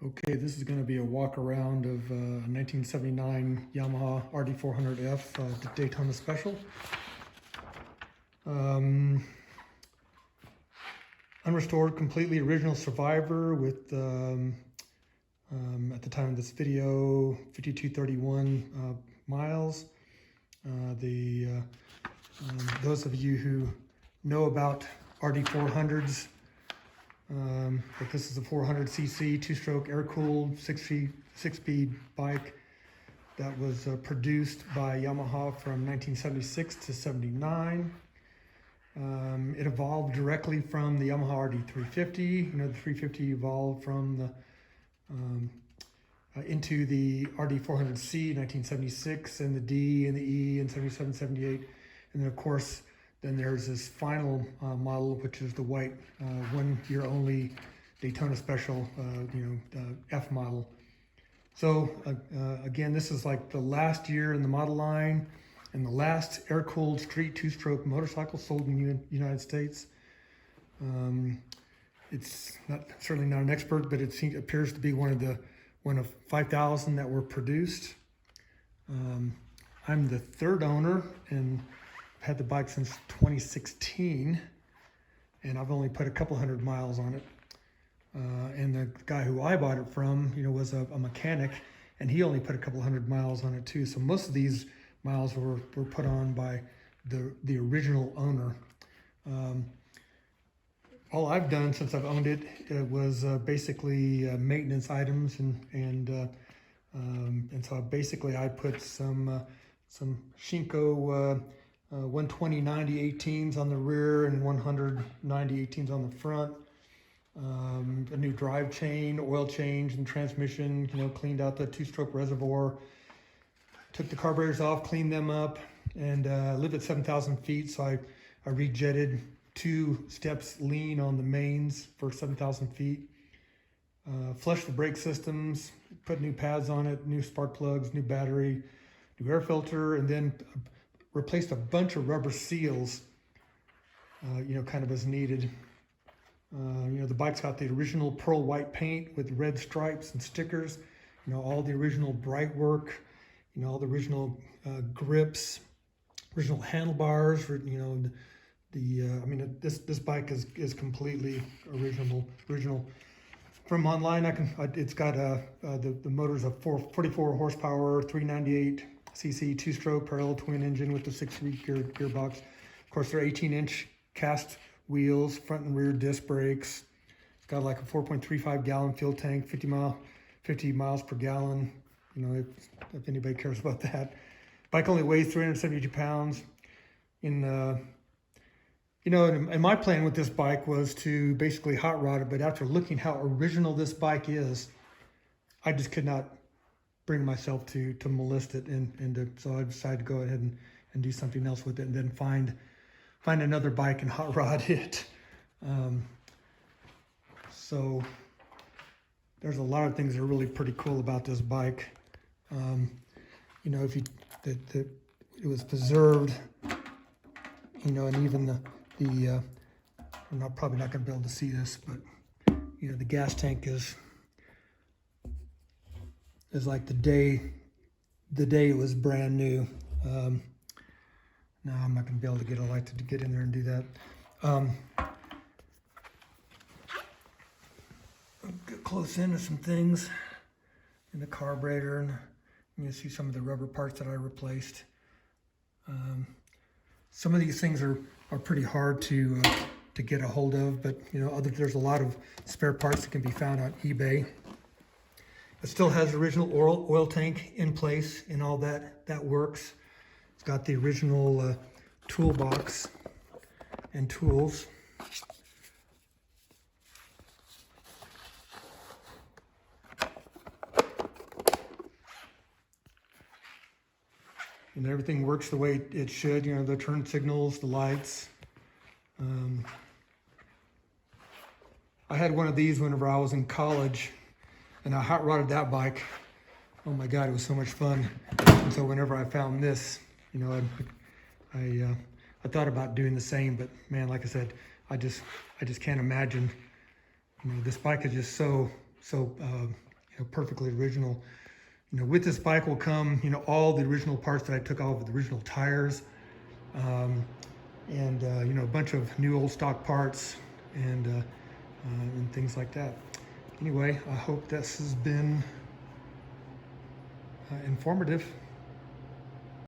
Okay, this is going to be a walk around of a 1979 Yamaha RD400F Daytona Special. Unrestored, completely original survivor with, at the time of this video, 5231 miles. Those of you who know about RD400s, but this is a 400cc two-stroke air-cooled six-speed bike that was produced by Yamaha from 1976 to 79. It evolved directly from the Yamaha RD350. You know, the 350 evolved from the into the RD400C in 1976, and the D and the E in 77, 78, and then of course then there's this final model, which is the white 1 year only Daytona Special, F model. So again, this is like the last year in the model line and the last air-cooled street two-stroke motorcycle sold in the United States. It's certainly not an expert, but it appears to be one of 5,000 that were produced. I'm the third owner and had the bike since 2016, and I've only put a couple hundred miles on it. And the guy who I bought it from, was a mechanic, and he only put a couple hundred miles on it too. So most of these miles were put on by the original owner. All I've done since I've owned it was basically maintenance items, and so basically I put some Shinko 120 90 18s on the rear and 100 90 18s on the front. A new drive chain, oil change, and transmission. Cleaned out the two-stroke reservoir. Took the carburetors off, cleaned them up, and lived at 7,000 feet. So I rejetted 2 steps lean on the mains for 7,000 feet. Flushed the brake systems, put new pads on it, new spark plugs, new battery, new air filter, and then replaced a bunch of rubber seals, kind of as needed. The bike's got the original pearl white paint with red stripes and stickers, all the original bright work, all the original grips, original handlebars, this bike is completely original. From online, it's got the motors of 44 horsepower, 398cc two-stroke parallel twin engine with the 6-speed gearbox. Of course, they're 18-inch cast wheels, front and rear disc brakes. It's got like a 4.35 gallon fuel tank, 50 miles per gallon. If anybody cares about that. Bike only weighs 372 pounds. And my plan with this bike was to basically hot rod it, but after looking how original this bike is, I just could not bring myself to molest it, so I decided to go ahead and do something else with it, and then find another bike and hot rod it. So there's a lot of things that are really pretty cool about this bike. It was preserved, and even I'm probably not going to be able to see this, but the gas tank is like the day it was brand new. No, I'm not going to be able to get a light to get in there and do that. Get close into some things in the carburetor, and you can see some of the rubber parts that I replaced. Some of these things are pretty hard to get a hold of, but there's a lot of spare parts that can be found on eBay. It still has the original oil tank in place, and all that works. It's got the original toolbox and tools. And everything works the way it should, the turn signals, the lights. I had one of these whenever I was in college, and I hot rodded that bike. Oh my God, it was so much fun. And so whenever I found this, I thought about doing the same, but man, like I said, I just can't imagine. This bike is just so perfectly original. With this bike will come, all the original parts that I took off of the original tires, and a bunch of new old stock parts and things like that. Anyway, I hope this has been informative.